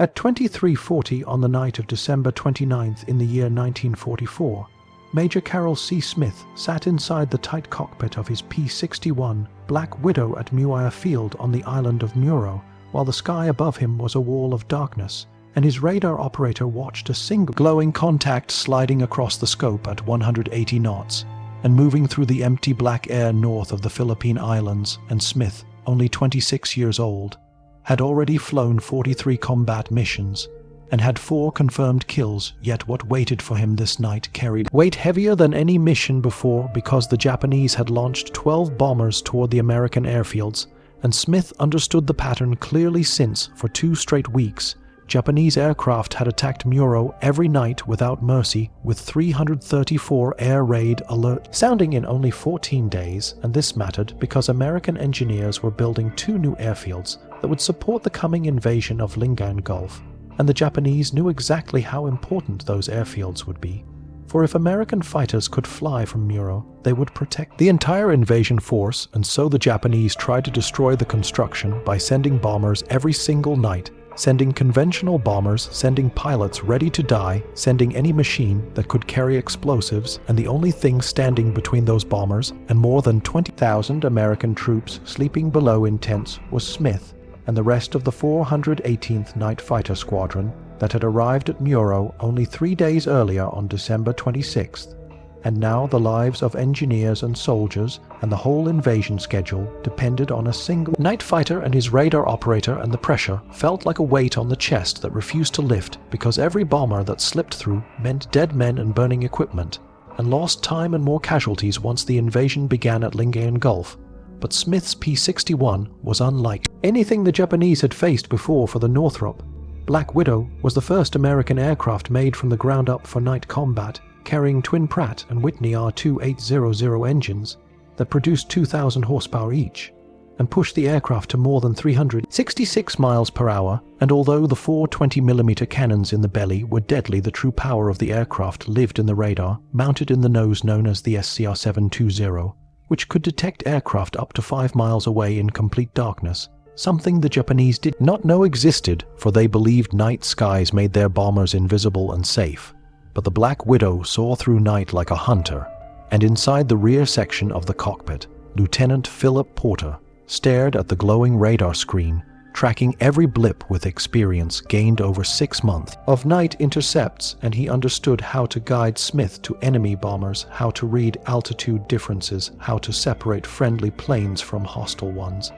At 23:40 on the night of December 29th in the year 1944, Major Carroll C. Smith sat inside the tight cockpit of his P-61 Black Widow at Muir Field on the island of Muro, while the sky above him was a wall of darkness, and his radar operator watched a single glowing contact sliding across the scope at 180 knots and moving through the empty black air north of the Philippine Islands. And Smith, only 26 years old, had already flown 43 combat missions and had 4 confirmed kills, yet what waited for him this night carried weight heavier than any mission before, because the Japanese had launched 12 bombers toward the American airfields, and Smith understood the pattern clearly since, for 2 straight weeks, Japanese aircraft had attacked Muro every night without mercy, with 334 air raid alerts sounding in only 14 days, and this mattered because American engineers were building 2 new airfields that would support the coming invasion of Lingayen Gulf, and the Japanese knew exactly how important those airfields would be. For if American fighters could fly from Muro, they would protect the entire invasion force, and so the Japanese tried to destroy the construction by sending bombers every single night, sending conventional bombers, sending pilots ready to die, sending any machine that could carry explosives, and the only thing standing between those bombers and more than 20,000 American troops sleeping below in tents was Smith and the rest of the 418th Night Fighter Squadron that had arrived at Muro only 3 days earlier on December 26th. And now the lives of engineers and soldiers and the whole invasion schedule depended on a single night fighter and his radar operator, and the pressure felt like a weight on the chest that refused to lift, because every bomber that slipped through meant dead men and burning equipment, and lost time and more casualties once the invasion began at Lingayen Gulf. But Smith's P-61 was unlike anything the Japanese had faced before for the Northrop. Black Widow was the first American aircraft made from the ground up for night combat, carrying twin Pratt and Whitney R2800 engines that produced 2,000 horsepower each, and pushed the aircraft to more than 366 miles per hour, and although the 4 20mm cannons in the belly were deadly, the true power of the aircraft lived in the radar, mounted in the nose known as the SCR-720, which could detect aircraft up to 5 miles away in complete darkness, something the Japanese did not know existed, for they believed night skies made their bombers invisible and safe. But the Black Widow saw through night like a hunter, and inside the rear section of the cockpit, Lieutenant Philip Porter stared at the glowing radar screen, tracking every blip with experience gained over 6 months of night intercepts, and he understood how to guide Smith to enemy bombers, how to read altitude differences, how to separate friendly planes from hostile ones,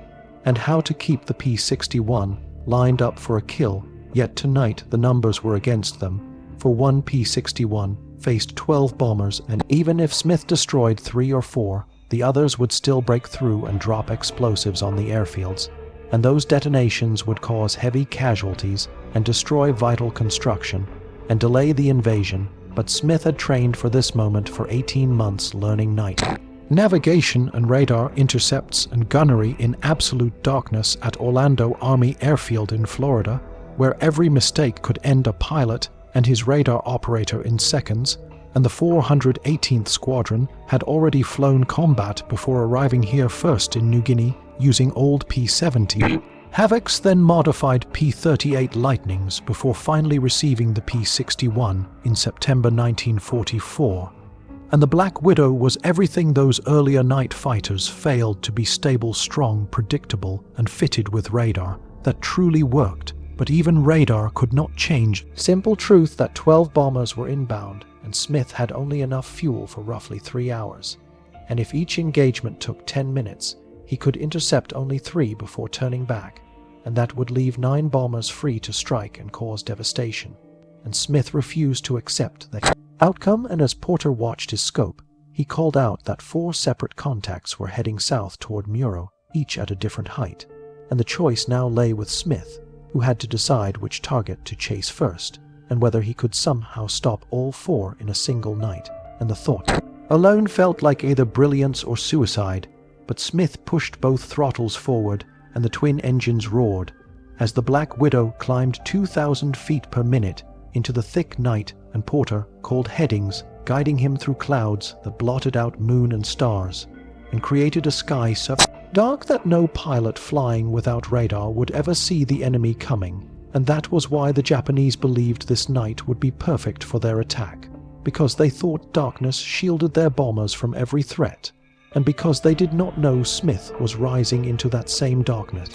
and how to keep the P-61 lined up for a kill. Yet tonight the numbers were against them, for one P-61 faced 12 bombers, and even if Smith destroyed 3 or 4, the others would still break through and drop explosives on the airfields, and those detonations would cause heavy casualties and destroy vital construction and delay the invasion. But Smith had trained for this moment for 18 months, learning night navigation and radar intercepts and gunnery in absolute darkness at Orlando Army Airfield in Florida, where every mistake could end a pilot and his radar operator in seconds, and the 418th Squadron had already flown combat before arriving here first in New Guinea using old P-70 Havocs, then modified P-38 Lightnings before finally receiving the P-61 in September 1944. And the Black Widow was everything those earlier night fighters failed to be: stable, strong, predictable, and fitted with radar that truly worked. But even radar could not change simple truth that 12 bombers were inbound, and Smith had only enough fuel for roughly 3 hours. And if each engagement took 10 minutes, he could intercept only 3 before turning back, and that would leave 9 bombers free to strike and cause devastation. And Smith refused to accept that outcome, and as Porter watched his scope, he called out that 4 separate contacts were heading south toward Muro, each at a different height, and the choice now lay with Smith, who had to decide which target to chase first, and whether he could somehow stop all 4 in a single night. And the thought alone felt like either brilliance or suicide, but Smith pushed both throttles forward, and the twin engines roared as the Black Widow climbed 2,000 feet per minute into the thick night, and Porter called headings, guiding him through clouds that blotted out moon and stars, and created a sky so dark that no pilot flying without radar would ever see the enemy coming. and that was why the Japanese believed this night would be perfect for their attack, because they thought darkness shielded their bombers from every threat, and because they did not know Smith was rising into that same darkness,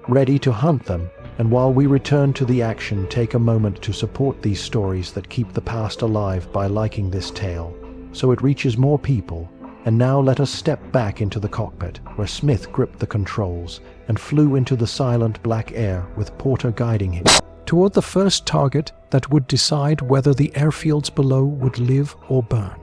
ready to hunt them. And while we return to the action, take a moment to support these stories that keep the past alive by liking this tale, so it reaches more people. And now let us step back into the cockpit, where Smith gripped the controls and flew into the silent black air with Porter guiding him toward the first target that would decide whether the airfields below would live or burn.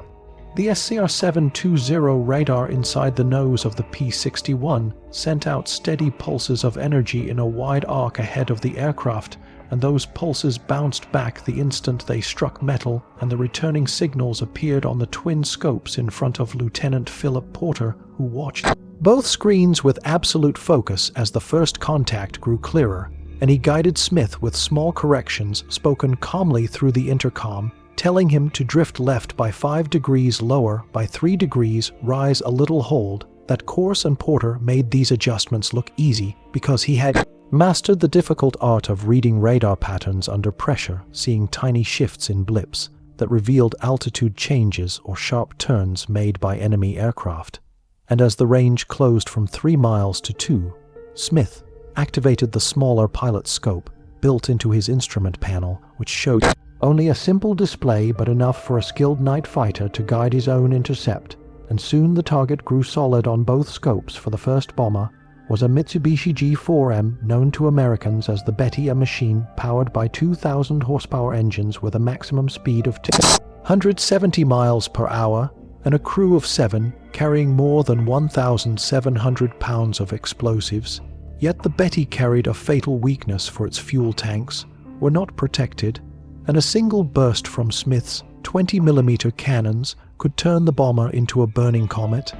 The SCR-720 radar inside the nose of the P-61 sent out steady pulses of energy in a wide arc ahead of the aircraft, and those pulses bounced back the instant they struck metal, and the returning signals appeared on the twin scopes in front of Lieutenant Philip Porter, who watched both screens with absolute focus as the first contact grew clearer, and he guided Smith with small corrections spoken calmly through the intercom, telling him to drift left by 5 degrees, lower by 3 degrees, rise a little, hold. That Course and Porter made these adjustments look easy because he had mastered the difficult art of reading radar patterns under pressure, seeing tiny shifts in blips that revealed altitude changes or sharp turns made by enemy aircraft. And as the range closed from 3 miles to 2, Smith activated the smaller pilot scope built into his instrument panel, which showed only a simple display but enough for a skilled night fighter to guide his own intercept, and soon the target grew solid on both scopes. For the first bomber was a Mitsubishi G4M, known to Americans as the Betty, a machine powered by 2,000 horsepower engines with a maximum speed of 270 miles per hour and a crew of 7 carrying more than 1,700 pounds of explosives. Yet the Betty carried a fatal weakness, for its fuel tanks were not protected, and a single burst from Smith's 20mm cannons could turn the bomber into a burning comet.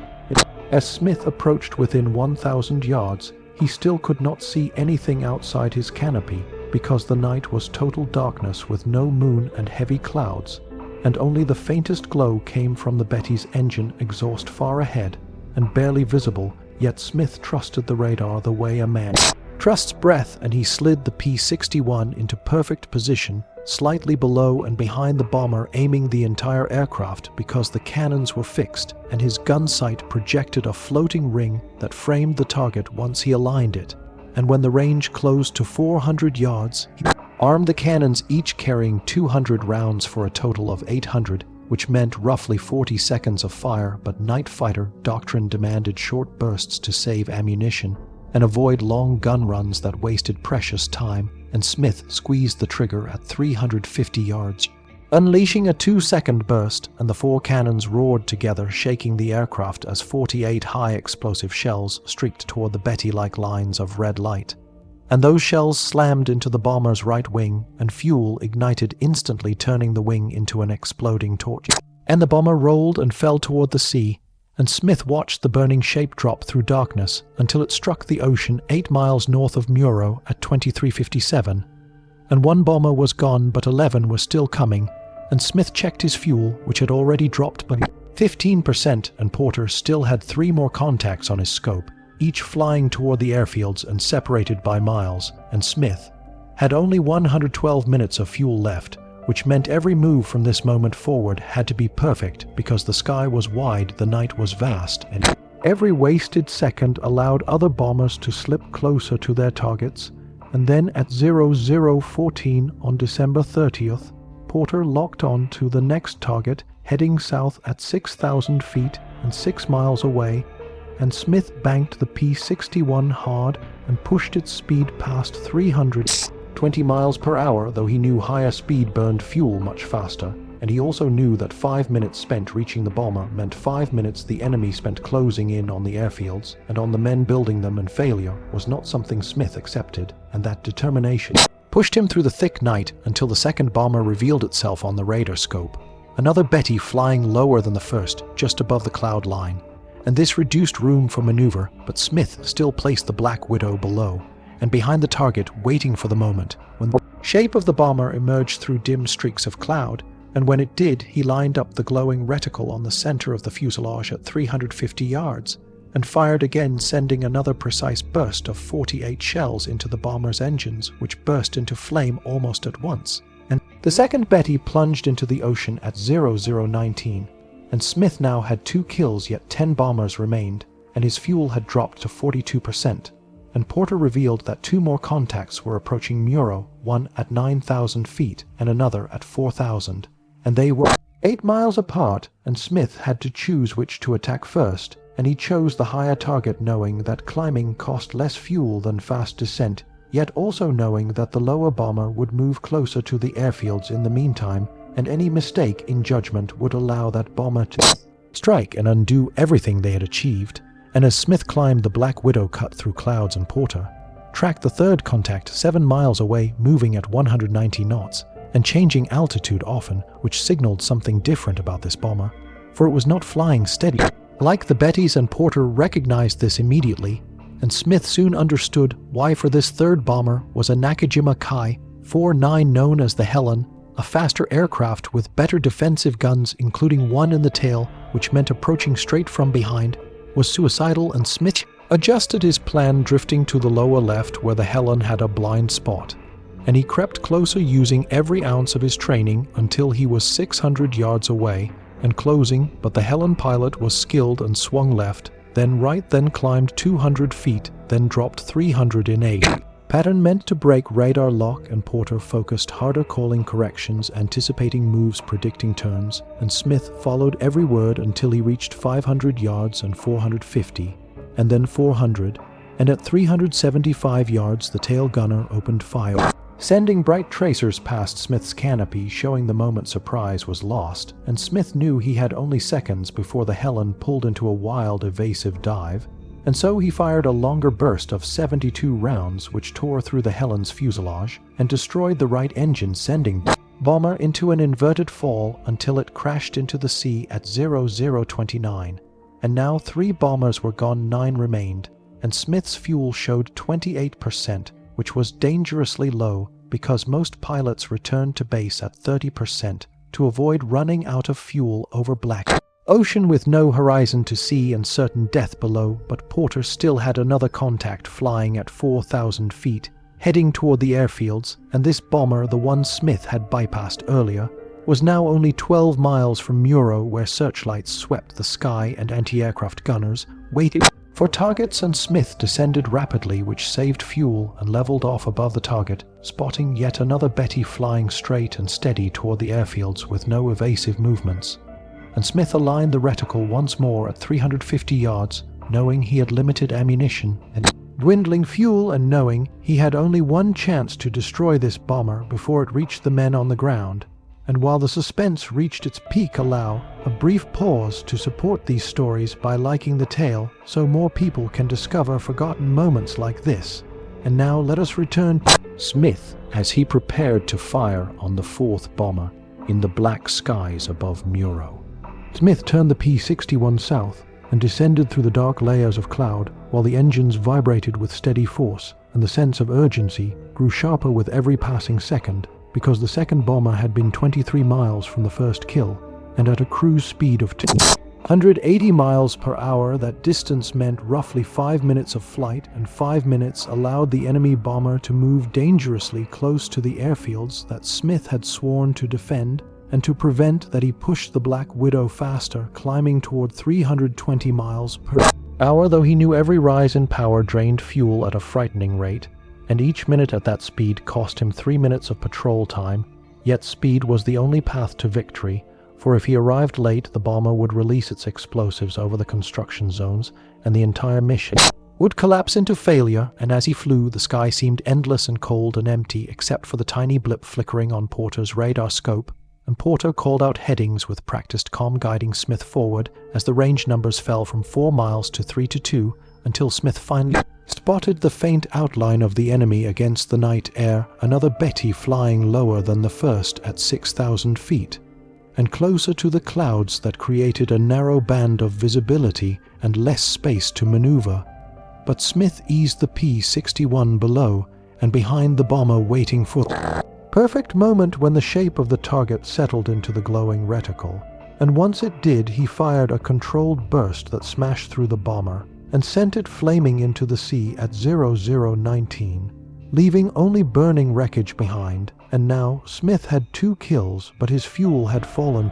As Smith approached within 1,000 yards, he still could not see anything outside his canopy because the night was total darkness with no moon and heavy clouds, and only the faintest glow came from the Betty's engine exhaust far ahead and barely visible. Yet Smith trusted the radar the way a man trusts breath, and he slid the P-61 into perfect position, slightly below and behind the bomber, aiming the entire aircraft because the cannons were fixed, and his gun sight projected a floating ring that framed the target once he aligned it. And when the range closed to 400 yards, he armed the cannons, each carrying 200 rounds for a total of 800, which meant roughly 40 seconds of fire, but night fighter doctrine demanded short bursts to save ammunition and avoid long gun runs that wasted precious time, and Smith squeezed the trigger at 350 yards, unleashing a 2-second burst, and the 4 cannons roared together, shaking the aircraft as 48 high-explosive shells streaked toward the Betty like lines of red light. And those shells slammed into the bomber's right wing, and fuel ignited instantly, turning the wing into an exploding torch. And the bomber rolled and fell toward the sea, and Smith watched the burning shape drop through darkness until it struck the ocean 8 miles north of Muro at 23:57. And 1 bomber was gone, but 11 were still coming, and Smith checked his fuel, which had already dropped by 15%, and Porter still had 3 more contacts on his scope, each flying toward the airfields and separated by miles, and Smith had only 112 minutes of fuel left, which meant every move from this moment forward had to be perfect because the sky was wide, the night was vast, and every wasted second allowed other bombers to slip closer to their targets. And then at 0014 on December 30th, Porter locked on to the next target, heading south at 6,000 feet and 6 miles away, and Smith banked the P-61 hard and pushed its speed past 320 miles per hour, though he knew higher speed burned fuel much faster, and he also knew that 5 minutes spent reaching the bomber meant 5 minutes the enemy spent closing in on the airfields and on the men building them, and failure was not something Smith accepted, and that determination pushed him through the thick night until the second bomber revealed itself on the radar scope, another Betty flying lower than the first, just above the cloud line, and this reduced room for maneuver, but Smith still placed the Black Widow below and behind the target, waiting for the moment when the shape of the bomber emerged through dim streaks of cloud, and when it did, he lined up the glowing reticle on the center of the fuselage at 350 yards, and fired again, sending another precise burst of 48 shells into the bomber's engines, which burst into flame almost at once. And the second Betty plunged into the ocean at 0019, and Smith now had 2 kills, yet 10 bombers remained, and his fuel had dropped to 42%. And Porter revealed that 2 more contacts were approaching Muro, one at 9,000 feet and another at 4,000, and they were 8 miles apart, and Smith had to choose which to attack first, and he chose the higher target, knowing that climbing cost less fuel than fast descent, yet also knowing that the lower bomber would move closer to the airfields in the meantime, and any mistake in judgment would allow that bomber to strike and undo everything they had achieved. And as Smith climbed, the Black Widow cut through clouds, and Porter tracked the third contact 7 miles away, moving at 190 knots, and changing altitude often, which signaled something different about this bomber, for it was not flying steady. Like the Bettys, and Porter recognized this immediately, and Smith soon understood why for this third bomber was a Nakajima Kai 49 known as the Helen, a faster aircraft with better defensive guns, including one in the tail, which meant approaching straight from behind, was suicidal, and Smith adjusted his plan, drifting to the lower left where the Helen had a blind spot. And he crept closer using every ounce of his training until he was 600 yards away and closing, but the Helen pilot was skilled and swung left, then right, then climbed 200 feet, then dropped 300 in a pattern meant to break radar lock, and Porter focused harder, calling corrections, anticipating moves, predicting turns, and Smith followed every word until he reached 500 yards and 450, and then 400, and at 375 yards the tail gunner opened fire, sending bright tracers past Smith's canopy, showing the moment surprise was lost, and Smith knew he had only seconds before the Helen pulled into a wild, evasive dive, and so he fired a longer burst of 72 rounds, which tore through the Helen's fuselage and destroyed the right engine, sending bomber into an inverted fall until it crashed into the sea at 0029. And now 3 bombers were gone, 9 remained, and Smith's fuel showed 28%, which was dangerously low because most pilots returned to base at 30% to avoid running out of fuel over Black Ocean with no horizon to see and certain death below. But Porter still had another contact flying at 4,000 feet, heading toward the airfields, and this bomber, the one Smith had bypassed earlier, was now only 12 miles from Muro, where searchlights swept the sky and anti-aircraft gunners waited for targets, and Smith descended rapidly, which saved fuel, and leveled off above the target, spotting yet another Betty flying straight and steady toward the airfields with no evasive movements. And Smith aligned the reticle once more at 350 yards, knowing he had limited ammunition and dwindling fuel, and knowing he had only one chance to destroy this bomber before it reached the men on the ground. And while the suspense reached its peak, allow a brief pause to support these stories by liking the tale, so more people can discover forgotten moments like this. And now let us return to Smith as he prepared to fire on the 4th bomber in the black skies above Muro. Smith turned the P-61 south and descended through the dark layers of cloud, while the engines vibrated with steady force, and the sense of urgency grew sharper with every passing second, because the second bomber had been 23 miles from the first kill, and at a cruise speed of 280 miles per hour. That distance meant roughly 5 minutes of flight, and 5 minutes allowed the enemy bomber to move dangerously close to the airfields that Smith had sworn to defend, and to prevent that he pushed the Black Widow faster, climbing toward 320 miles per hour, though he knew every rise in power drained fuel at a frightening rate, and each minute at that speed cost him 3 minutes of patrol time. Yet speed was the only path to victory, for if he arrived late, the bomber would release its explosives over the construction zones, and the entire mission would collapse into failure. And as he flew, the sky seemed endless and cold and empty, except for the tiny blip flickering on Porter's radar scope, and Porter called out headings with practiced comm, guiding Smith forward as the range numbers fell from 4 miles to 3 to 2, until Smith finally spotted the faint outline of the enemy against the night air, another Betty flying lower than the first at 6,000 feet, and closer to the clouds that created a narrow band of visibility and less space to maneuver. But Smith eased the P-61 below and behind the bomber, waiting for the perfect moment when the shape of the target settled into the glowing reticle. And once it did, he fired a controlled burst that smashed through the bomber, and sent it flaming into the sea at 0019, leaving only burning wreckage behind. And now Smith had 2 kills, but his fuel had fallen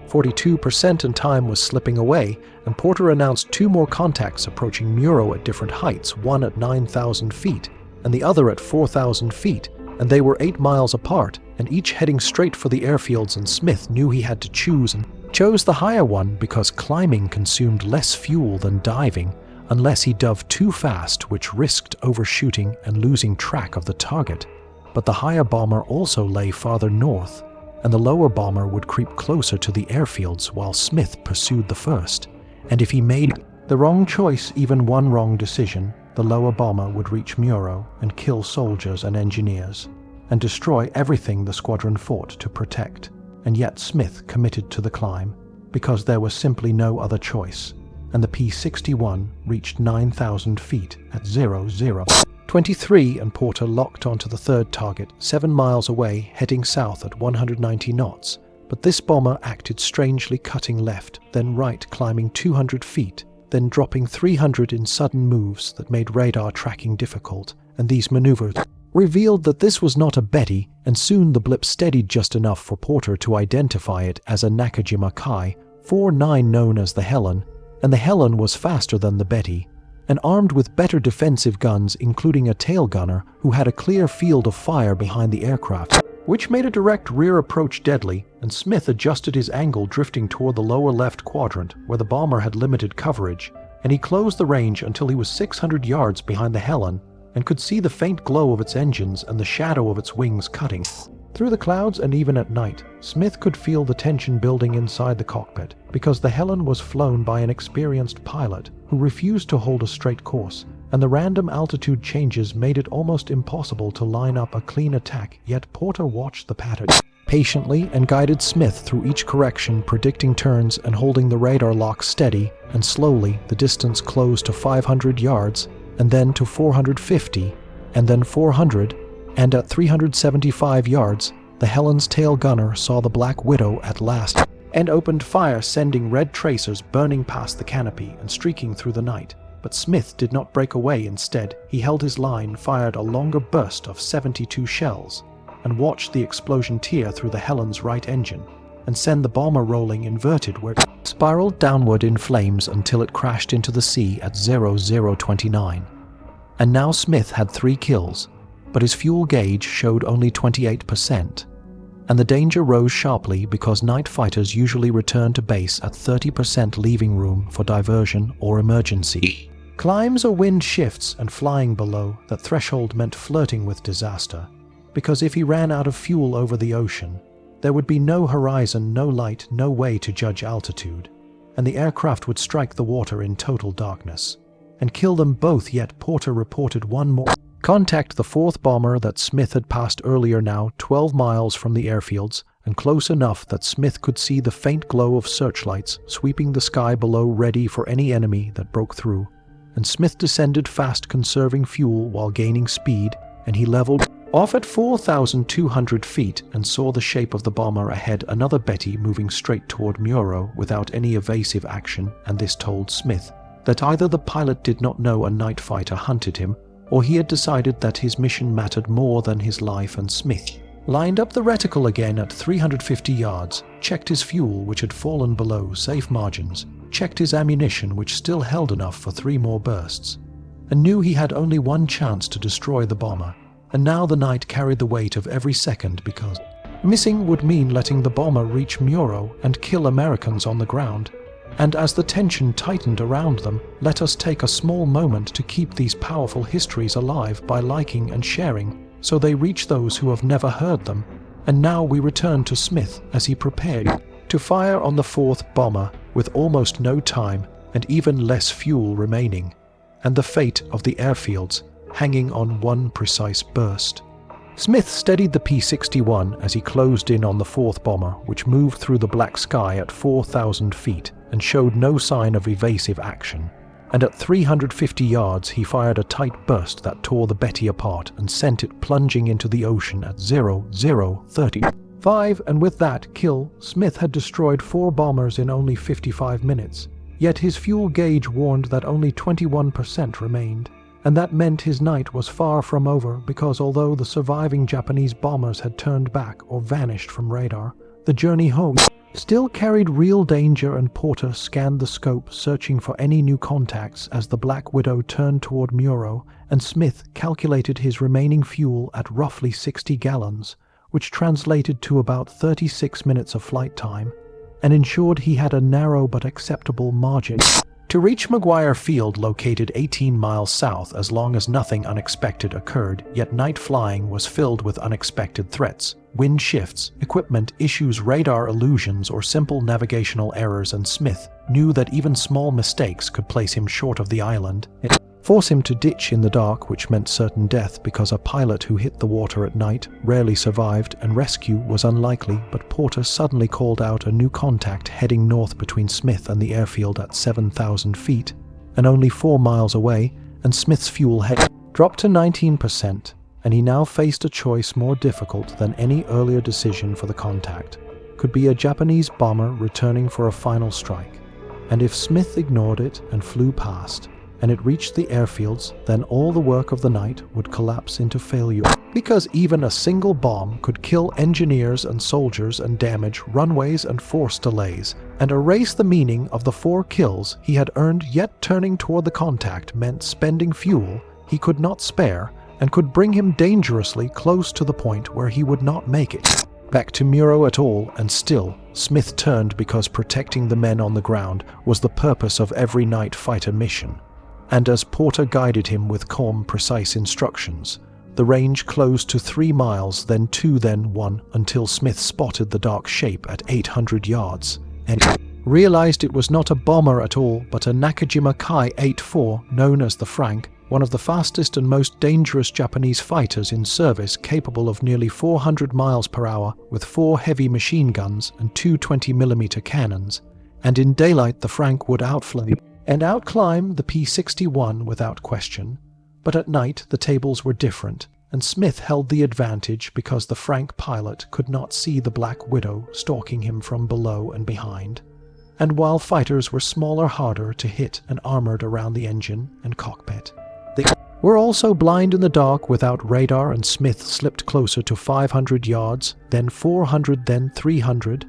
42% and time was slipping away, and Porter announced 2 more contacts approaching Muro at different heights, one at 9,000 feet and the other at 4,000 feet, and they were 8 miles apart, and each heading straight for the airfields, and Smith knew he had to choose and chose the higher one because climbing consumed less fuel than diving, unless he dove too fast, which risked overshooting and losing track of the target. But the higher bomber also lay farther north, and the lower bomber would creep closer to the airfields while Smith pursued the first. And if he made the wrong choice, even one wrong decision, the lower bomber would reach Muro and kill soldiers and engineers, and destroy everything the squadron fought to protect. And yet Smith committed to the climb, because there was simply no other choice, and the P-61 reached 9,000 feet at 0023, and Porter locked onto the third target 7 miles away, heading south at 190 knots. But this bomber acted strangely, cutting left, then right, climbing 200 feet, then dropping 300 in sudden moves that made radar tracking difficult, and these maneuvers revealed that this was not a Betty, and soon the blip steadied just enough for Porter to identify it as a Nakajima Kai 49 known as the Helen, and the Helen was faster than the Betty, and armed with better defensive guns, including a tail gunner who had a clear field of fire behind the aircraft, which made a direct rear approach deadly, and Smith adjusted his angle, drifting toward the lower left quadrant where the bomber had limited coverage, and he closed the range until he was 600 yards behind the Helen and could see the faint glow of its engines and the shadow of its wings cutting through the clouds. And even at night, Smith could feel the tension building inside the cockpit, because the Helen was flown by an experienced pilot who refused to hold a straight course, and the random altitude changes made it almost impossible to line up a clean attack. Yet Porter watched the pattern patiently and guided Smith through each correction, predicting turns and holding the radar lock steady, and slowly the distance closed to 500 yards, and then to 450, and then 400, and at 375 yards, the Helen's tail gunner saw the Black Widow at last and opened fire, sending red tracers burning past the canopy and streaking through the night. But Smith did not break away. Instead, he held his line, fired a longer burst of 72 shells, and watched the explosion tear through the Helen's right engine and send the bomber rolling inverted, where it spiraled downward in flames until it crashed into the sea at 0029. And now Smith had 3 kills, but his fuel gauge showed only 28%. And the danger rose sharply because night fighters usually return to base at 30% leaving room for diversion or emergency climbs or wind shifts, and flying below that threshold meant flirting with disaster, because if he ran out of fuel over the ocean, there would be no horizon, no light, no way to judge altitude, and the aircraft would strike the water in total darkness and kill them both. Yet Porter reported one more contact, the 4th bomber that Smith had passed earlier, now 12 miles from the airfields, and close enough that Smith could see the faint glow of searchlights sweeping the sky below, ready for any enemy that broke through. And Smith descended fast, conserving fuel while gaining speed, and he leveled off at 4,200 feet and saw the shape of the bomber ahead, another Betty moving straight toward Muro without any evasive action. And this told Smith that either the pilot did not know a night fighter hunted him, or he had decided that his mission mattered more than his life. And Smith lined up the reticle again at 350 yards, checked his fuel, which had fallen below safe margins, checked his ammunition, which still held enough for 3 more bursts, and knew he had only one chance to destroy the bomber. And now the night carried the weight of every second, because missing would mean letting the bomber reach Muro and kill Americans on the ground. And as the tension tightened around them, let us take a small moment to keep these powerful histories alive by liking and sharing, so they reach those who have never heard them. And now we return to Smith as he prepared to fire on the 4th bomber with almost no time and even less fuel remaining, and the fate of the airfields hanging on one precise burst. Smith steadied the P-61 as he closed in on the 4th bomber, which moved through the black sky at 4,000 feet and showed no sign of evasive action. And at 350 yards he fired a tight burst that tore the Betty apart and sent it plunging into the ocean at 0035. And with that kill, Smith had destroyed 4 bombers in only 55 minutes, Yet his fuel gauge warned that only 21% remained, and that meant his night was far from over because although the surviving Japanese bombers had turned back or vanished from radar, the journey home still carried real danger, and Porter scanned the scope searching for any new contacts as the Black Widow turned toward Muro, and Smith calculated his remaining fuel at roughly 60 gallons, which translated to about 36 minutes of flight time, and ensured he had a narrow but acceptable margin to reach McGuire Field, located 18 miles south, as long as nothing unexpected occurred. Yet night flying was filled with unexpected threats, wind shifts, equipment issues, radar illusions, or simple navigational errors, and Smith knew that even small mistakes could place him short of the island, force him to ditch in the dark, which meant certain death because a pilot who hit the water at night rarely survived, and rescue was unlikely. But Porter suddenly called out a new contact heading north between Smith and the airfield at 7,000 feet, and only 4 miles away, and Smith's fuel had dropped to 19%, and he now faced a choice more difficult than any earlier decision for the contact. Could be a Japanese bomber returning for a final strike, and if Smith ignored it and flew past, and it reached the airfields, then all the work of the night would collapse into failure. Because even a single bomb could kill engineers and soldiers and damage runways and force delays, and erase the meaning of the 4 kills he had earned. Yet turning toward the contact meant spending fuel he could not spare, and could bring him dangerously close to the point where he would not make it back to Muro at all. And still, Smith turned because protecting the men on the ground was the purpose of every night fighter mission. And as Porter guided him with calm, precise instructions, the range closed to 3 miles, then 2, then 1, until Smith spotted the dark shape at 800 yards, and realized it was not a bomber at all, but a Nakajima Kai-84, known as the Frank, one of the fastest and most dangerous Japanese fighters in service, capable of nearly 400 miles per hour, with 4 heavy machine guns and 2 20mm cannons. And in daylight the Frank would outfly and outclimb the P-61 without question. But at night the tables were different, and Smith held the advantage because the Frank pilot could not see the Black Widow stalking him from below and behind. And while fighters were smaller, harder to hit, and armored around the engine and cockpit, they were also blind in the dark without radar, and Smith slipped closer to 500 yards, then 400, then 300,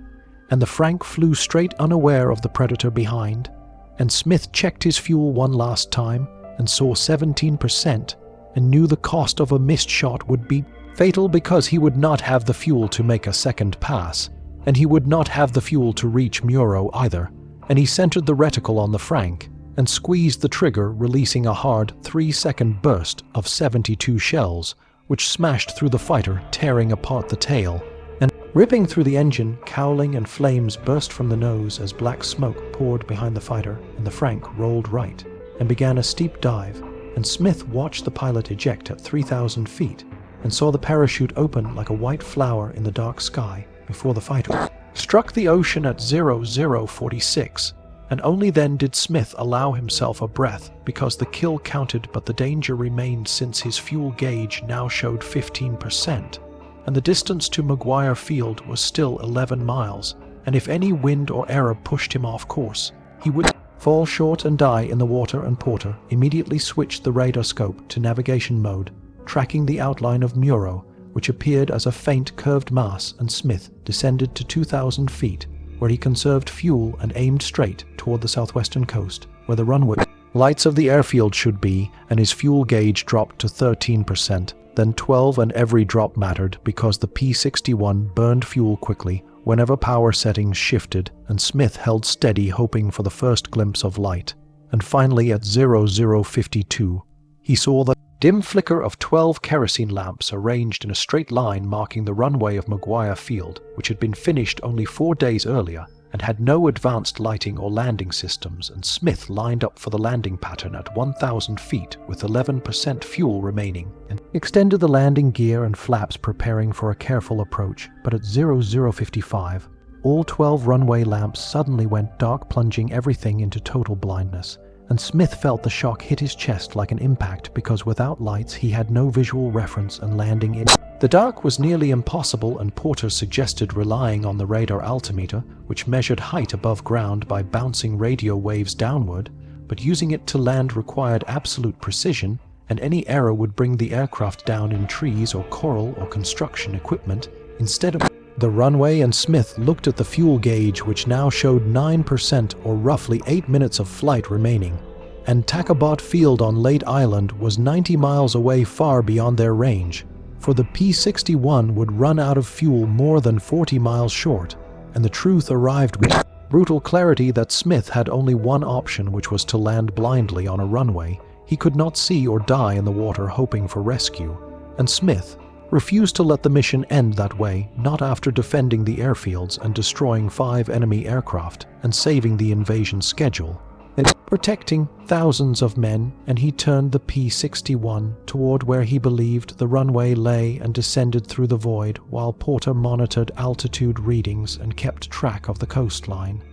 and the Frank flew straight, unaware of the predator behind. And Smith checked his fuel one last time and saw 17%, and knew the cost of a missed shot would be fatal because he would not have the fuel to make a second pass, and he would not have the fuel to reach Muro either. And he centered the reticle on the Frank and squeezed the trigger, releasing a hard 3-second burst of 72 shells, which smashed through the fighter, tearing apart the tail, and ripping through the engine. Cowling and flames burst from the nose as black smoke poured behind the fighter, and the Frank rolled right and began a steep dive, and Smith watched the pilot eject at 3,000 feet and saw the parachute open like a white flower in the dark sky before the fighter struck the ocean at 0046, and only then did Smith allow himself a breath, because the kill counted but the danger remained, since his fuel gauge now showed 15%. And the distance to McGuire Field was still 11 miles, and if any wind or error pushed him off course, he would fall short and die in the water. And Porter immediately switched the radar scope to navigation mode, tracking the outline of Muro, which appeared as a faint curved mass, and Smith descended to 2,000 feet, where he conserved fuel and aimed straight toward the southwestern coast, where the runway lights of the airfield should be, and his fuel gauge dropped to 13%. Then 12, and every drop mattered because the P-61 burned fuel quickly whenever power settings shifted, and Smith held steady, hoping for the first glimpse of light. And finally at 0052, he saw the dim flicker of 12 kerosene lamps arranged in a straight line marking the runway of McGuire Field, which had been finished only 4 days earlier and had no advanced lighting or landing systems. And Smith lined up for the landing pattern at 1,000 feet with 11% fuel remaining, and extended the landing gear and flaps, preparing for a careful approach. But at 0055, all 12 runway lamps suddenly went dark, plunging everything into total blindness. And Smith felt the shock hit his chest like an impact, because without lights he had no visual reference, and landing in The dark was nearly impossible, and Porter suggested relying on the radar altimeter, which measured height above ground by bouncing radio waves downward, but using it to land required absolute precision, and any error would bring the aircraft down in trees or coral or construction equipment instead of the runway. And Smith looked at the fuel gauge, which now showed 9% or roughly 8 minutes of flight remaining, and Tacobot Field on Leyte Island was 90 miles away, far beyond their range, for the P-61 would run out of fuel more than 40 miles short, and the truth arrived with brutal clarity that Smith had only one option, which was to land blindly on a runway. He could not see or die in the water hoping for rescue, and Smith refused to let the mission end that way, not after defending the airfields and destroying 5 enemy aircraft and saving the invasion schedule, and protecting thousands of men. And he turned the P-61 toward where he believed the runway lay and descended through the void, while Porter monitored altitude readings and kept track of the coastline.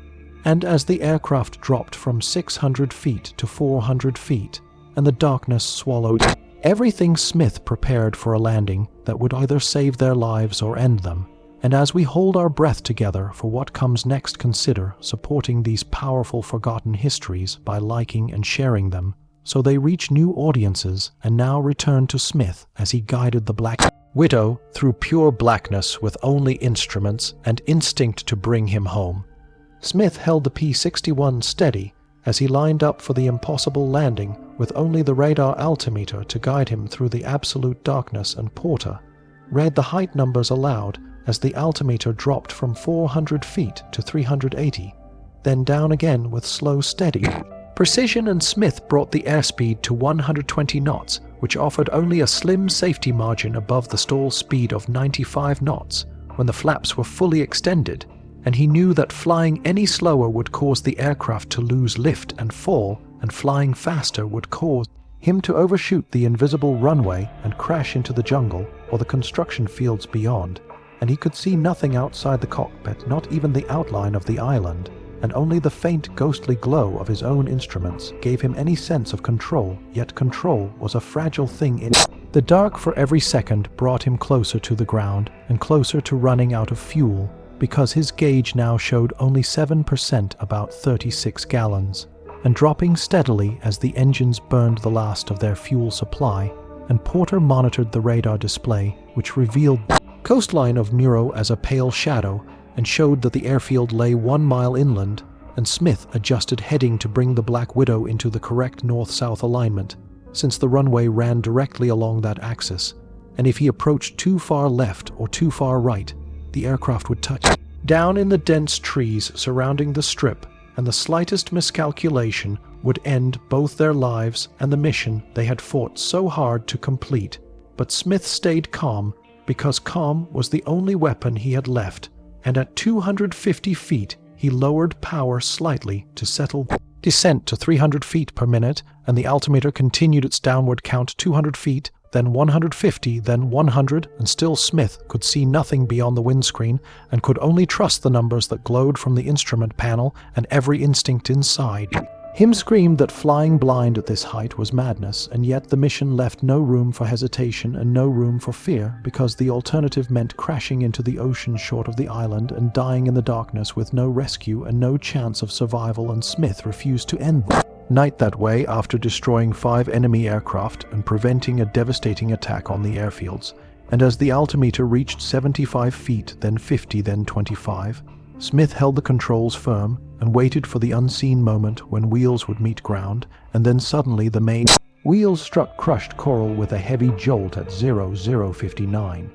And as the aircraft dropped from 600 feet to 400 feet, and the darkness swallowed everything, Smith prepared for a landing that would either save their lives or end them. And as we hold our breath together for what comes next, consider supporting these powerful forgotten histories by liking and sharing them, so they reach new audiences. And now return to Smith as he guided the Black Widow through pure blackness with only instruments and instinct to bring him home. Smith held the P-61 steady as he lined up for the impossible landing with only the radar altimeter to guide him through the absolute darkness, and Porter read the height numbers aloud as the altimeter dropped from 400 feet to 380, then down again with slow, steady precision, and Smith brought the airspeed to 120 knots, which offered only a slim safety margin above the stall speed of 95 knots when the flaps were fully extended, and he knew that flying any slower would cause the aircraft to lose lift and fall, and flying faster would cause him to overshoot the invisible runway and crash into the jungle or the construction fields beyond. And he could see nothing outside the cockpit, not even the outline of the island, and only the faint ghostly glow of his own instruments gave him any sense of control. Yet control was a fragile thing in the dark, for every second brought him closer to the ground and closer to running out of fuel, because his gauge now showed only 7%, about 36 gallons, and dropping steadily as the engines burned the last of their fuel supply. And Porter monitored the radar display, which revealed the coastline of Muro as a pale shadow and showed that the airfield lay 1 mile inland, and Smith adjusted heading to bring the Black Widow into the correct north-south alignment, since the runway ran directly along that axis, and if he approached too far left or too far right, the aircraft would touch down in the dense trees surrounding the strip, and the slightest miscalculation would end both their lives and the mission they had fought so hard to complete. But Smith stayed calm, because calm was the only weapon he had left, and at 250 feet he lowered power slightly to settle descent to 300 feet per minute, and the altimeter continued its downward count. 200 feet, then 150, then 100, and still Smith could see nothing beyond the windscreen and could only trust the numbers that glowed from the instrument panel, and every instinct inside him screamed that flying blind at this height was madness. And yet the mission left no room for hesitation and no room for fear, because the alternative meant crashing into the ocean short of the island and dying in the darkness with no rescue and no chance of survival. And Smith refused to end the night that way after destroying 5 enemy aircraft and preventing a devastating attack on the airfields. And as the altimeter reached 75 feet, then 50, then 25, Smith held the controls firm and waited for the unseen moment when wheels would meet ground, and then suddenly the main wheels struck crushed coral with a heavy jolt at 0059,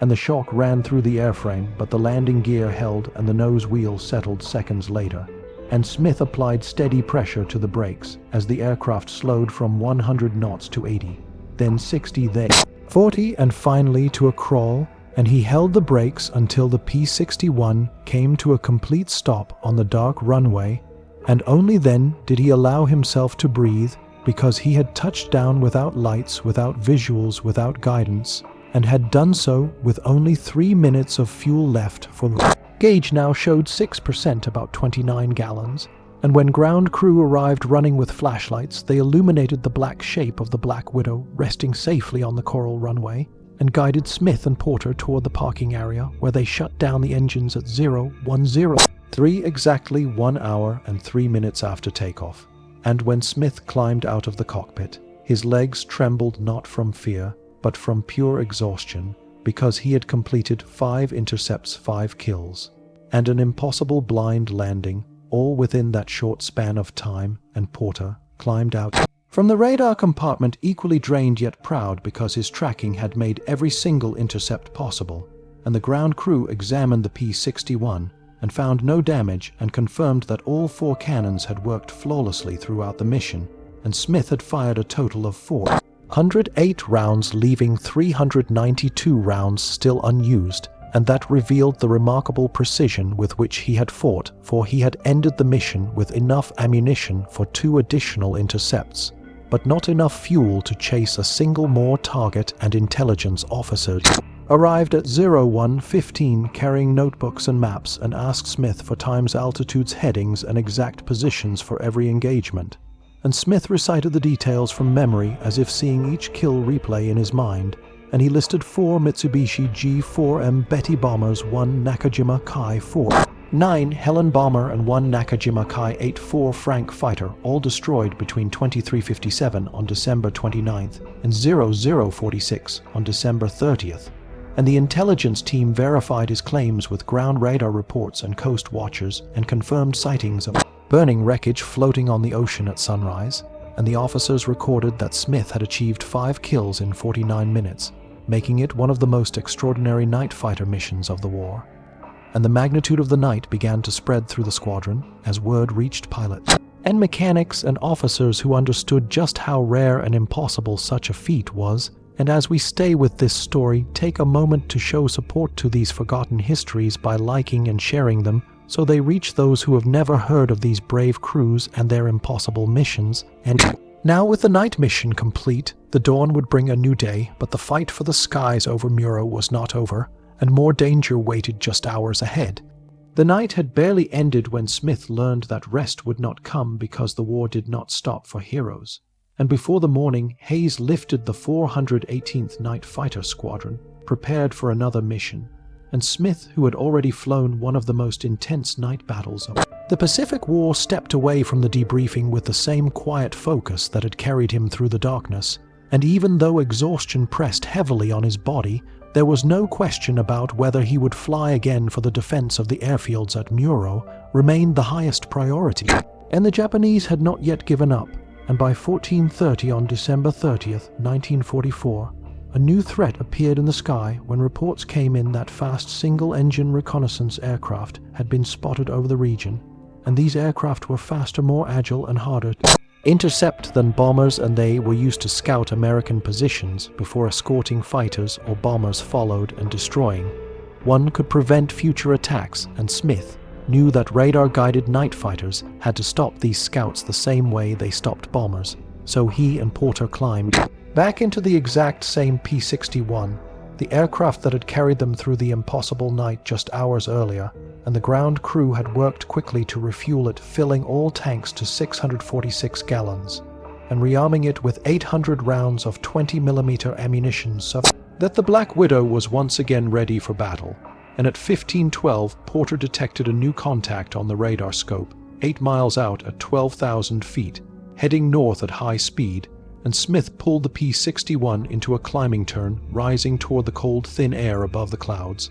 and the shock ran through the airframe, but the landing gear held and the nose wheel settled seconds later, and Smith applied steady pressure to the brakes as the aircraft slowed from 100 knots to 80, then 60, then 40, and finally to a crawl, and he held the brakes until the P-61 came to a complete stop on the dark runway, and only then did he allow himself to breathe, because he had touched down without lights, without visuals, without guidance, and had done so with only 3 minutes of fuel left, for the gauge now showed 6%, about 29 gallons, and when ground crew arrived running with flashlights, they illuminated the black shape of the Black Widow resting safely on the coral runway, and guided Smith and Porter toward the parking area, where they shut down the engines at 0:10, exactly 1 hour and 3 minutes after takeoff. And when Smith climbed out of the cockpit, his legs trembled not from fear, but from pure exhaustion, because he had completed 5 intercepts, 5 kills, and an impossible blind landing, all within that short span of time, and Porter climbed out from the radar compartment equally drained yet proud because his tracking had made every single intercept possible, and the ground crew examined the P-61 and found no damage and confirmed that all 4 cannons had worked flawlessly throughout the mission, and Smith had fired a total of 408 rounds, leaving 392 rounds still unused, and that revealed the remarkable precision with which he had fought, for he had ended the mission with enough ammunition for 2 additional intercepts, but not enough fuel to chase a single more target, and intelligence officers arrived at 01:15 carrying notebooks and maps and asked Smith for times, altitudes, headings, and exact positions for every engagement. And Smith recited the details from memory as if seeing each kill replay in his mind, and he listed 4 Mitsubishi G4M Betty bombers, 1 Nakajima Kai 4-9 Helen bomber, and 1 Nakajima Kai 8-4 Frank fighter, all destroyed between 2357 on December 29th and 0046 on December 30th. And the intelligence team verified his claims with ground radar reports and coast watchers, and confirmed sightings of burning wreckage floating on the ocean at sunrise, and the officers recorded that Smith had achieved 5 kills in 49 minutes, making it one of the most extraordinary night fighter missions of the war. And the magnitude of the night began to spread through the squadron as word reached pilots and mechanics and officers who understood just how rare and impossible such a feat was. And as we stay with this story, take a moment to show support to these forgotten histories by liking and sharing them, so they reach those who have never heard of these brave crews and their impossible missions. And now, with the night mission complete, the dawn would bring a new day, but the fight for the skies over Muro was not over, and more danger waited just hours ahead. The night had barely ended when Smith learned that rest would not come because the war did not stop for heroes. And before the morning, Hayes lifted the 418th Night Fighter Squadron, prepared for another mission, and Smith, who had already flown one of the most intense night battles of the Pacific War, stepped away from the debriefing with the same quiet focus that had carried him through the darkness, and even though exhaustion pressed heavily on his body, there was no question about whether he would fly again, for the defense of the airfields at Muro remained the highest priority, and the Japanese had not yet given up. And by 14:30 on December 30th, 1944, a new threat appeared in the sky when reports came in that fast single-engine reconnaissance aircraft had been spotted over the region, and these aircraft were faster, more agile, and harder to intercept than bombers, and they were used to scout American positions before escorting fighters or bombers followed and destroying. One could prevent future attacks, and Smith knew that radar-guided night fighters had to stop these scouts the same way they stopped bombers, so he and Porter climbed back into the exact same P-61, the aircraft that had carried them through the impossible night just hours earlier, and the ground crew had worked quickly to refuel it, filling all tanks to 646 gallons, and rearming it with 800 rounds of 20mm ammunition so that the Black Widow was once again ready for battle. And at 15:12, Porter detected a new contact on the radar scope, 8 miles out at 12,000 feet, heading north at high speed, and Smith pulled the P-61 into a climbing turn, rising toward the cold, thin air above the clouds.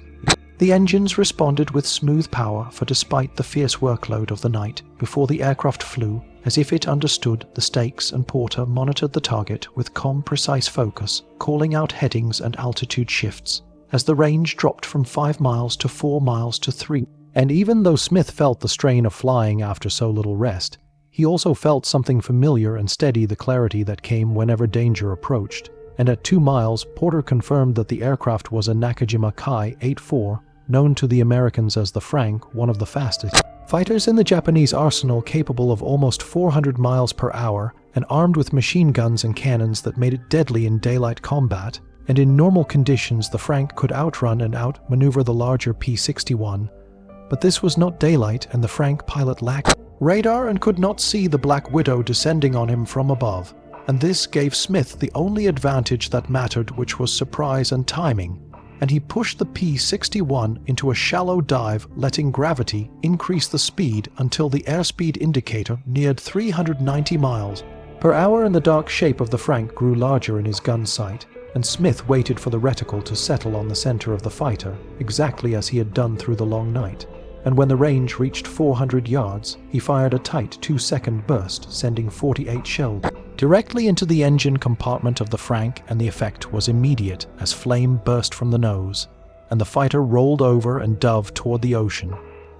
The engines responded with smooth power, for despite the fierce workload of the night before the aircraft flew, as if it understood the stakes, and Porter monitored the target with calm, precise focus, calling out headings and altitude shifts, as the range dropped from 5 miles to 4 miles to 3. And even though Smith felt the strain of flying after so little rest, he also felt something familiar and steady, the clarity that came whenever danger approached. And at 2 miles, Porter confirmed that the aircraft was a Nakajima Kai 8-4, known to the Americans as the Frank, one of the fastest fighters in the Japanese arsenal, capable of almost 400 miles per hour, and armed with machine guns and cannons that made it deadly in daylight combat. And in normal conditions, the Frank could outrun and outmaneuver the larger P-61. But this was not daylight, and the Frank pilot lacked radar and could not see the Black Widow descending on him from above. and this gave Smith the only advantage that mattered, which was surprise and timing, and he pushed the P-61 into a shallow dive, letting gravity increase the speed until the airspeed indicator neared 390 miles per hour, and the dark shape of the Frank grew larger in his gun sight, and Smith waited for the reticle to settle on the center of the fighter, exactly as he had done through the long night. And when the range reached 400 yards, he fired a tight 2-second burst, sending 48 shells directly into the engine compartment of the Frank, and the effect was immediate as flame burst from the nose, and the fighter rolled over and dove toward the ocean,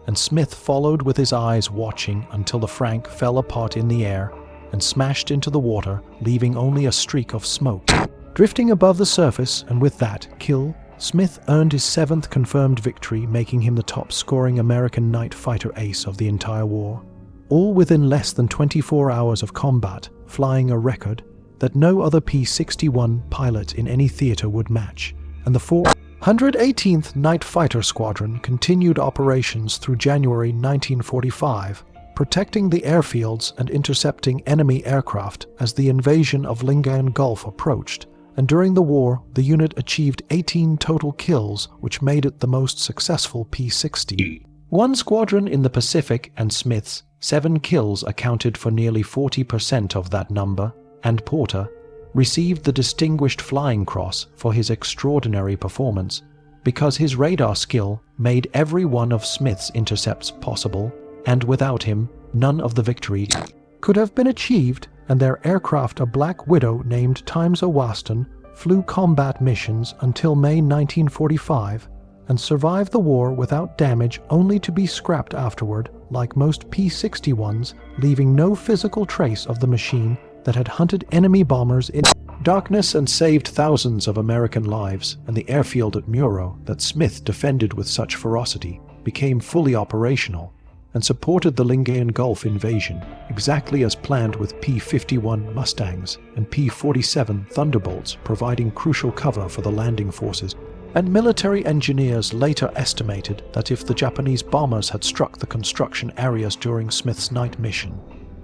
and Smith followed with his eyes watching until the Frank fell apart in the air and smashed into the water, leaving only a streak of smoke drifting above the surface, and with that kill, Smith earned his 7th confirmed victory, making him the top-scoring American night fighter ace of the entire war, all within less than 24 hours of combat, flying a record that no other P-61 pilot in any theater would match. And the 418th Night Fighter Squadron continued operations through January 1945, protecting the airfields and intercepting enemy aircraft as the invasion of Lingayen Gulf approached. And during the war, the unit achieved 18 total kills, which made it the most successful P-61 squadron in the Pacific, and Smith's 7 kills accounted for nearly 40% of that number, and Porter received the Distinguished Flying Cross for his extraordinary performance, because his radar skill made every one of Smith's intercepts possible, and without him, none of the victory could have been achieved. And their aircraft, a Black Widow named Times Waston, flew combat missions until May 1945 and survived the war without damage, only to be scrapped afterward, like most P-61s, leaving no physical trace of the machine that had hunted enemy bombers in darkness and saved thousands of American lives. And the airfield at Muro that Smith defended with such ferocity became fully operational and supported the Lingayen Gulf invasion, exactly as planned, with P-51 Mustangs and P-47 Thunderbolts providing crucial cover for the landing forces. And military engineers later estimated that if the Japanese bombers had struck the construction areas during Smith's night mission,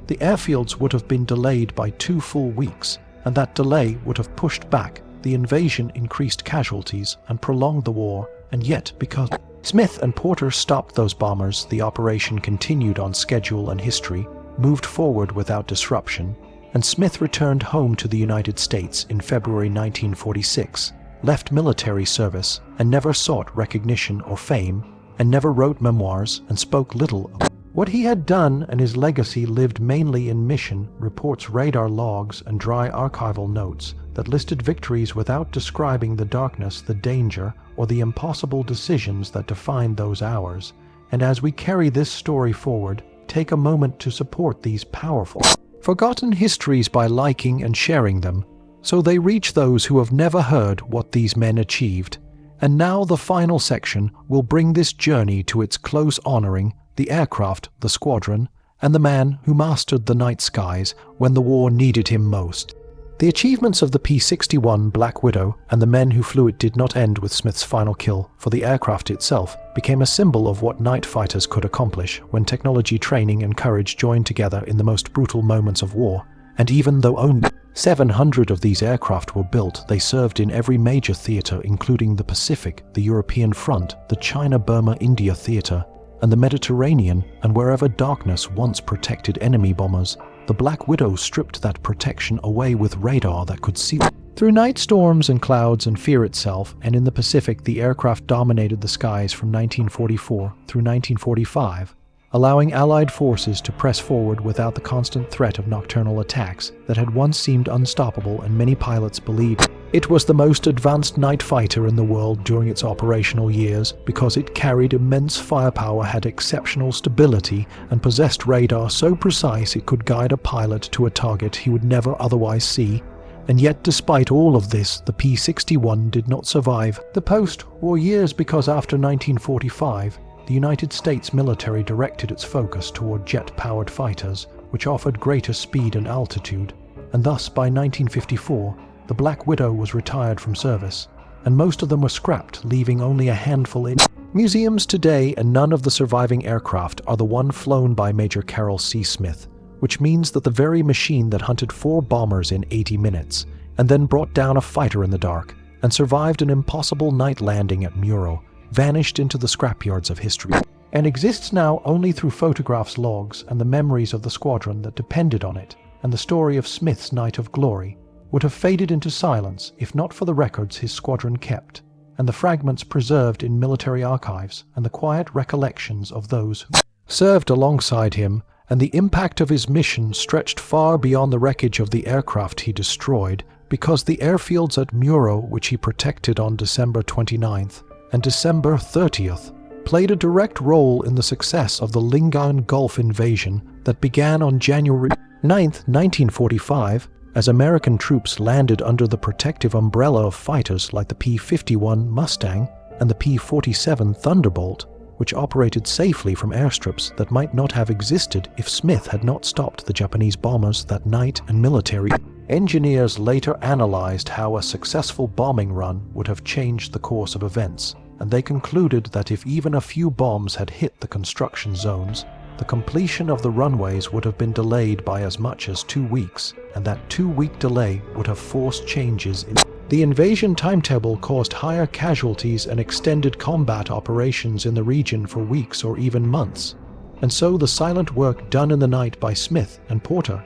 the airfields would have been delayed by 2 full weeks, and that delay would have pushed back the invasion, increased casualties, and prolonged the war. And yet, because Smith and Porter stopped those bombers, the operation continued on schedule, and history moved forward without disruption, and Smith returned home to the United States in February 1946, left military service, and never sought recognition or fame, and never wrote memoirs, and spoke little of what he had done, and his legacy lived mainly in mission reports, radar logs, and dry archival notes that listed victories without describing the darkness, the danger, or the impossible decisions that defined those hours. And as we carry this story forward, take a moment to support these powerful, forgotten histories by liking and sharing them, so they reach those who have never heard what these men achieved. And now the final section will bring this journey to its close, honoring the aircraft, the squadron, and the man who mastered the night skies when the war needed him most. The achievements of the P-61 Black Widow and the men who flew it did not end with Smith's final kill, for the aircraft itself became a symbol of what night fighters could accomplish when technology, training, and courage joined together in the most brutal moments of war. And even though only 700 of these aircraft were built, they served in every major theater, including the Pacific, the European Front, the China-Burma-India theater, and the Mediterranean, and wherever darkness once protected enemy bombers, the Black Widow stripped that protection away with radar that could see through night storms and clouds and fear itself. And in the Pacific, the aircraft dominated the skies from 1944 through 1945, allowing Allied forces to press forward without the constant threat of nocturnal attacks that had once seemed unstoppable, and many pilots believed it was the most advanced night fighter in the world during its operational years, because it carried immense firepower, had exceptional stability, and possessed radar so precise it could guide a pilot to a target he would never otherwise see. And yet, despite all of this, the P-61 did not survive the post-war years, because after 1945, the United States military directed its focus toward jet-powered fighters, which offered greater speed and altitude, and thus by 1954, the Black Widow was retired from service, and most of them were scrapped, leaving only a handful in museums today. And none of the surviving aircraft are the one flown by Major Carroll C. Smith, which means that the very machine that hunted 4 bombers in 80 minutes, and then brought down a fighter in the dark, and survived an impossible night landing at Muro, vanished into the scrapyards of history, and exists now only through photographs, logs, and the memories of the squadron that depended on it, and the story of Smith's night of glory would have faded into silence if not for the records his squadron kept, and the fragments preserved in military archives, and the quiet recollections of those who served alongside him, and the impact of his mission stretched far beyond the wreckage of the aircraft he destroyed, because the airfields at Muro, which he protected on December 29th and December 30th, played a direct role in the success of the Lingayen Gulf invasion that began on January 9th, 1945, as American troops landed under the protective umbrella of fighters like the P-51 Mustang and the P-47 Thunderbolt, which operated safely from airstrips that might not have existed if Smith had not stopped the Japanese bombers that night, and military engineers later analyzed how a successful bombing run would have changed the course of events, and they concluded that if even a few bombs had hit the construction zones, the completion of the runways would have been delayed by as much as 2 weeks, and that 2-week delay would have forced changes in the invasion timetable, caused higher casualties and extended combat operations in the region for weeks or even months. And so the silent work done in the night by Smith and Porter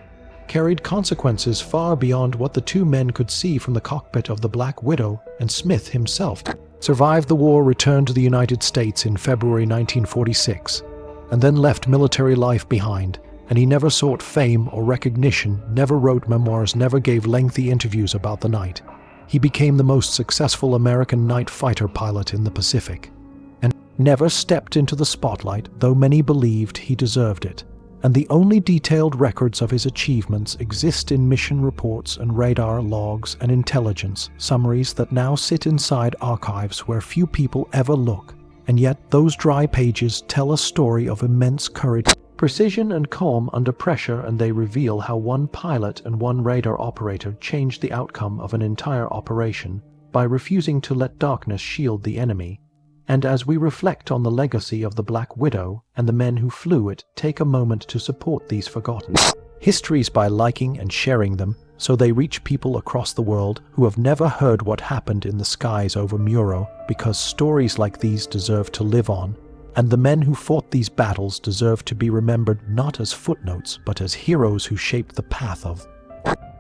carried consequences far beyond what the 2 men could see from the cockpit of the Black Widow, and Smith himself survived the war, returned to the United States in February 1946, and then left military life behind, and he never sought fame or recognition, never wrote memoirs, never gave lengthy interviews about the night. He became the most successful American night fighter pilot in the Pacific, and never stepped into the spotlight, though many believed he deserved it. And the only detailed records of his achievements exist in mission reports and radar logs and intelligence summaries that now sit inside archives where few people ever look. And yet those dry pages tell a story of immense courage, precision, and calm under pressure, and they reveal how one pilot and one radar operator changed the outcome of an entire operation by refusing to let darkness shield the enemy. And as we reflect on the legacy of the Black Widow and the men who flew it, take a moment to support these forgotten histories by liking and sharing them, so they reach people across the world who have never heard what happened in the skies over Muro, because stories like these deserve to live on, and the men who fought these battles deserve to be remembered not as footnotes but as heroes who shaped the path of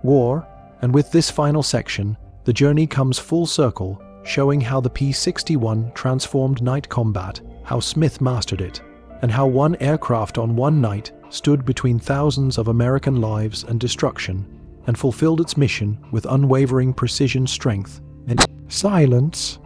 war. And with this final section, the journey comes full circle, showing how the P-61 transformed night combat, how Smith mastered it, and how one aircraft on one night stood between thousands of American lives and destruction, and fulfilled its mission with unwavering precision, strength, and silence.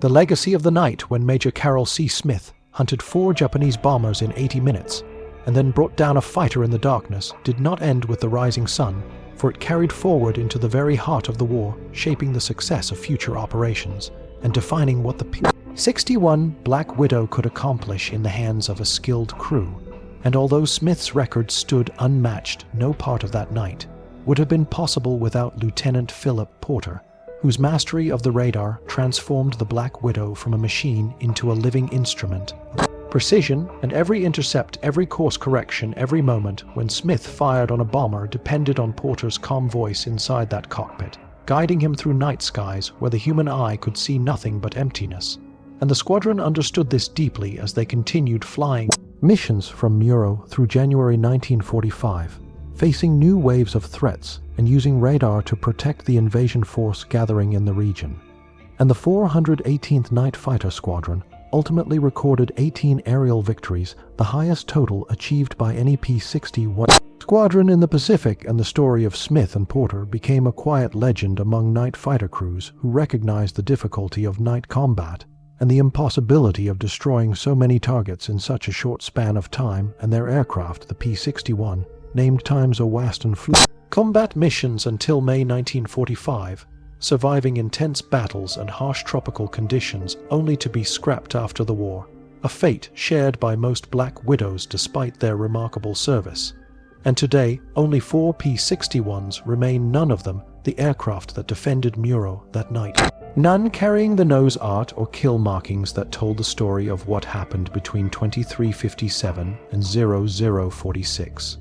The legacy of the night when Major Carroll C. Smith hunted 4 Japanese bombers in 80 minutes, and then brought down a fighter in the darkness, did not end with the rising sun, for it carried forward into the very heart of the war, shaping the success of future operations, and defining what the P-61 Black Widow could accomplish in the hands of a skilled crew. And although Smith's record stood unmatched, no part of that night would have been possible without Lieutenant Philip Porter, whose mastery of the radar transformed the Black Widow from a machine into a living instrument. Precision, and every intercept, every course correction, every moment when Smith fired on a bomber depended on Porter's calm voice inside that cockpit, guiding him through night skies where the human eye could see nothing but emptiness. And the squadron understood this deeply as they continued flying missions from Muro through January 1945, facing new waves of threats and using radar to protect the invasion force gathering in the region. And the 418th Night Fighter Squadron ultimately recorded 18 aerial victories, the highest total achieved by any P-61 squadron in the Pacific, and the story of Smith and Porter became a quiet legend among night fighter crews who recognized the difficulty of night combat and the impossibility of destroying so many targets in such a short span of time, and their aircraft, the P-61, named times a vast and flew combat missions until May 1945, surviving intense battles and harsh tropical conditions only to be scrapped after the war, a fate shared by most Black Widows despite their remarkable service. And today, only 4 P-61s remain, none of them the aircraft that defended Muro that night. None carrying the nose art or kill markings that told the story of what happened between 2357 and 0046.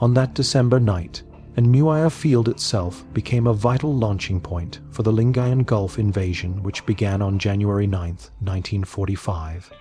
on that December night, and Muir Field itself became a vital launching point for the Lingayen Gulf invasion, which began on January 9, 1945.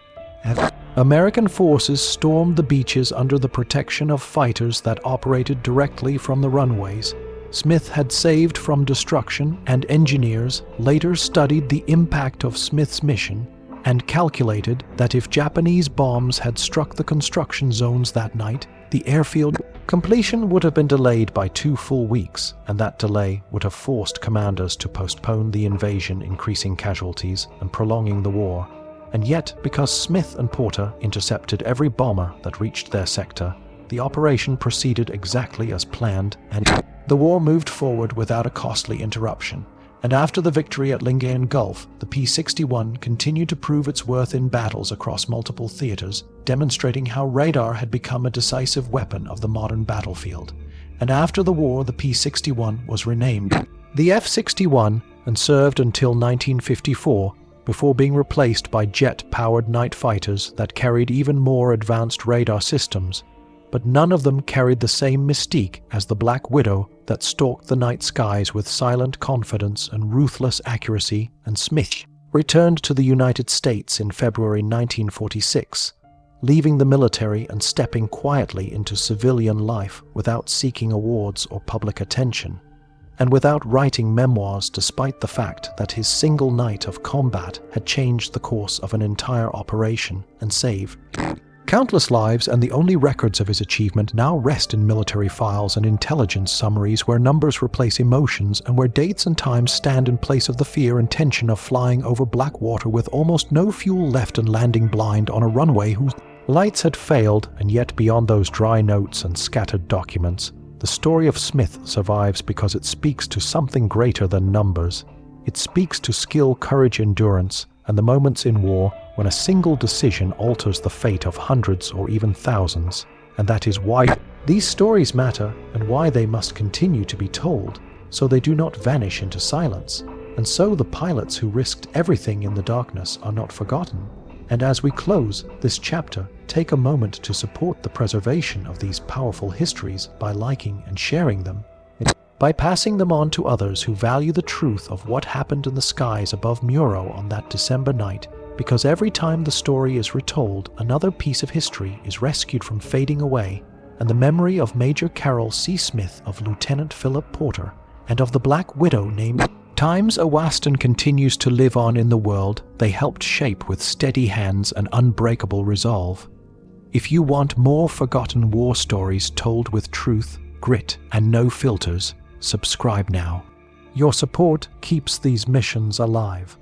American forces stormed the beaches under the protection of fighters that operated directly from the runways. Smith had saved from destruction, and engineers later studied the impact of Smith's mission and calculated that if Japanese bombs had struck the construction zones that night, the airfield completion would have been delayed by 2 full weeks, and that delay would have forced commanders to postpone the invasion, increasing casualties and prolonging the war. And yet, because Smith and Porter intercepted every bomber that reached their sector, the operation proceeded exactly as planned, and the war moved forward without a costly interruption. And after the victory at Lingayen Gulf, the P-61 continued to prove its worth in battles across multiple theaters, demonstrating how radar had become a decisive weapon of the modern battlefield. And after the war, the P-61 was renamed the F-61 and served until 1954, before being replaced by jet-powered night fighters that carried even more advanced radar systems. But none of them carried the same mystique as the Black Widow that stalked the night skies with silent confidence and ruthless accuracy, and Smith returned to the United States in February 1946, leaving the military and stepping quietly into civilian life without seeking awards or public attention, and without writing memoirs, despite the fact that his single night of combat had changed the course of an entire operation and saved countless lives. And the only records of his achievement now rest in military files and intelligence summaries, where numbers replace emotions and where dates and times stand in place of the fear and tension of flying over black water with almost no fuel left and landing blind on a runway whose lights had failed. And yet, beyond those dry notes and scattered documents, the story of Smith survives because it speaks to something greater than numbers. It speaks to skill, courage, endurance, and the moments in war when a single decision alters the fate of hundreds or even thousands. And that is why these stories matter and why they must continue to be told, so they do not vanish into silence. And so the pilots who risked everything in the darkness are not forgotten. And as we close this chapter, take a moment to support the preservation of these powerful histories by liking and sharing them, by passing them on to others who value the truth of what happened in the skies above Muro on that December night, because every time the story is retold, another piece of history is rescued from fading away, and the memory of Major Carroll C. Smith, of Lieutenant Philip Porter, and of the Black Widow named Times Awaston continues to live on in the world they helped shape with steady hands and unbreakable resolve. If you want more forgotten war stories told with truth, grit, and no filters, subscribe now. Your support keeps these missions alive.